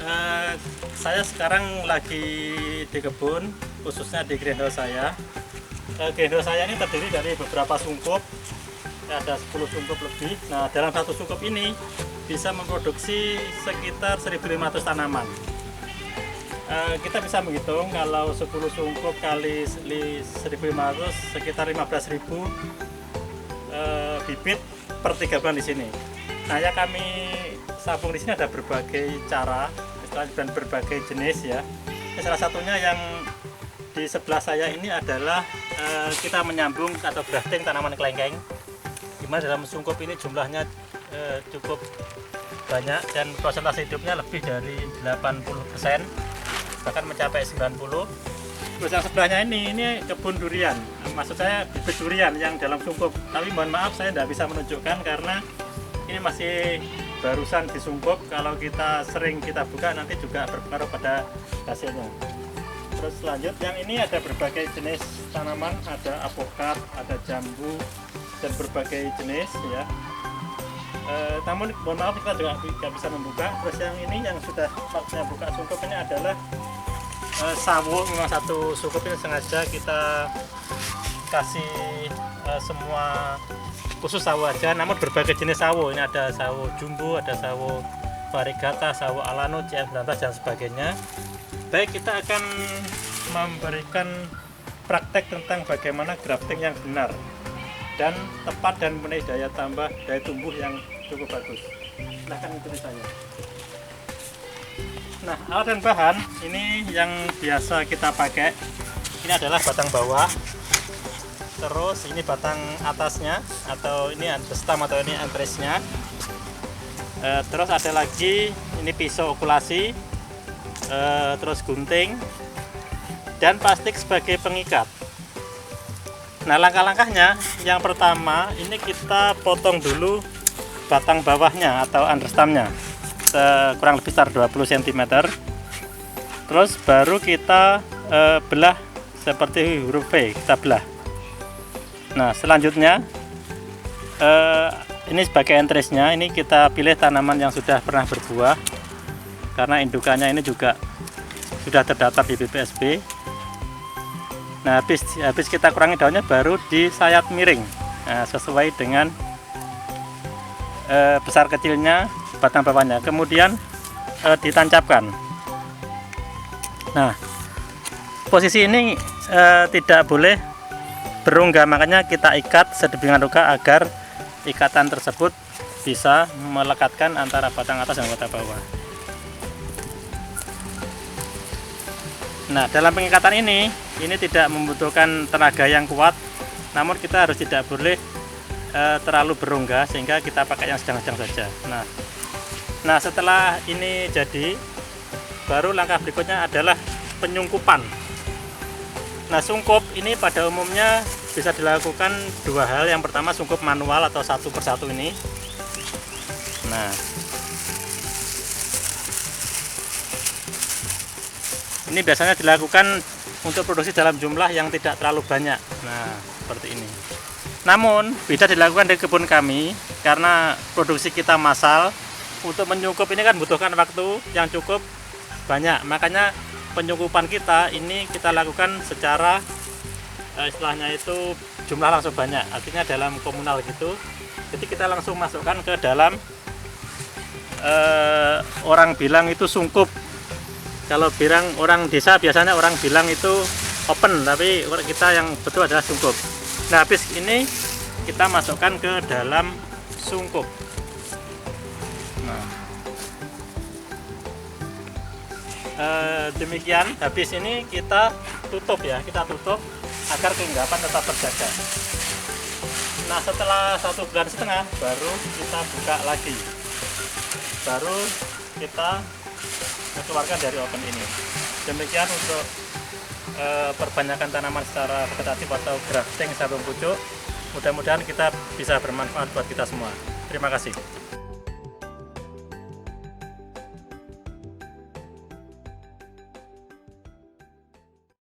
Eh, saya sekarang lagi di kebun, khususnya di greenhouse saya. Greenhouse saya ini terdiri dari beberapa sungkup, ada 10 sungkup lebih. Nah, dalam satu sungkup ini bisa memproduksi sekitar 1.500 tanaman. Kita bisa menghitung kalau 10 sungkup kali 1.500 sekitar 15.000 bibit per 3 bulan di sini. Nah, yang kami sabung di sini ada berbagai cara dan berbagai jenis ya. Salah satunya yang di sebelah saya ini adalah kita menyambung atau grafting tanaman kelengkeng. Dimana dalam sungkup ini jumlahnya cukup banyak dan persentase hidupnya lebih dari 80%, bahkan mencapai 90%. Terus yang sebelahnya ini kebun durian. Maksud saya bibit durian yang dalam sungkup. Tapi mohon maaf saya tidak bisa menunjukkan karena ini masih barusan disungkup. Kalau kita sering kita buka nanti juga berpengaruh pada hasilnya. Terus lanjut, yang ini ada berbagai jenis tanaman, ada apokat, ada jambu dan berbagai jenis ya. Namun mohon maaf kita juga tidak bisa membuka. Terus yang ini yang sudah waktunya buka sungkup ini adalah sawo. Memang satu sungkup ini sengaja kita kasih semua khusus sawo aja, namun berbagai jenis sawo. Ini ada sawo jumbo, ada sawo variegata, sawo alano, CM19 dan sebagainya. Baik, kita akan memberikan praktek tentang bagaimana grafting yang benar dan tepat dan mempunyai daya tambah, daya tumbuh yang cukup bagus. Silahkan ikuti saya. Nah, alat dan bahan ini yang biasa kita pakai. Ini adalah batang bawah, terus ini batang atasnya, atau ini stem atau ini antrasnya. Terus ada lagi ini pisau okulasi, terus gunting dan plastik sebagai pengikat. Nah, langkah-langkahnya yang pertama ini kita potong dulu batang bawahnya atau understemnya kurang lebih sekitar 20 cm. Terus baru kita belah seperti huruf V, kita belah. Nah, selanjutnya ini sebagai entrasnya, ini kita pilih tanaman yang sudah pernah berbuah karena indukannya ini juga sudah terdaftar di BPSB. Nah, habis kita kurangi daunnya baru disayat miring, nah, sesuai dengan besar kecilnya batang bawahnya, kemudian ditancapkan. Nah, posisi ini tidak boleh berongga, makanya kita ikat sedemikian rupa agar ikatan tersebut bisa melekatkan antara batang atas dan batang bawah. Nah, dalam pengikatan ini tidak membutuhkan tenaga yang kuat, namun kita harus tidak boleh terlalu berongga sehingga kita pakai yang sedang-sedang saja. Nah, setelah ini jadi, baru langkah berikutnya adalah penyungkupan. Nah, sungkup ini pada umumnya bisa dilakukan dua hal. Yang pertama sungkup manual atau satu persatu ini. Nah, ini biasanya dilakukan untuk produksi dalam jumlah yang tidak terlalu banyak. Nah, seperti ini. Namun bisa dilakukan di kebun kami karena produksi kita massal. Untuk menyungkup ini kan butuhkan waktu yang cukup banyak. Makanya penyungkupan kita ini kita lakukan secara istilahnya itu jumlah langsung banyak, artinya dalam komunal gitu. Jadi kita langsung masukkan ke dalam orang bilang itu sungkup. Kalau bilang orang desa biasanya orang bilang itu open, tapi kita yang betul adalah sungkup. Nah, habis ini kita masukkan ke dalam sungkup. Nah, demikian. Habis ini kita tutup ya, kita tutup agar kelembapan tetap terjaga. Nah, setelah 1,5 bulan baru kita buka lagi, baru kita keluarkan dari oven ini. Demikian untuk perbanyakan tanaman secara vegetatif atau grafting sabung pucuk. Mudah-mudahan kita bisa bermanfaat buat kita semua. Terima kasih.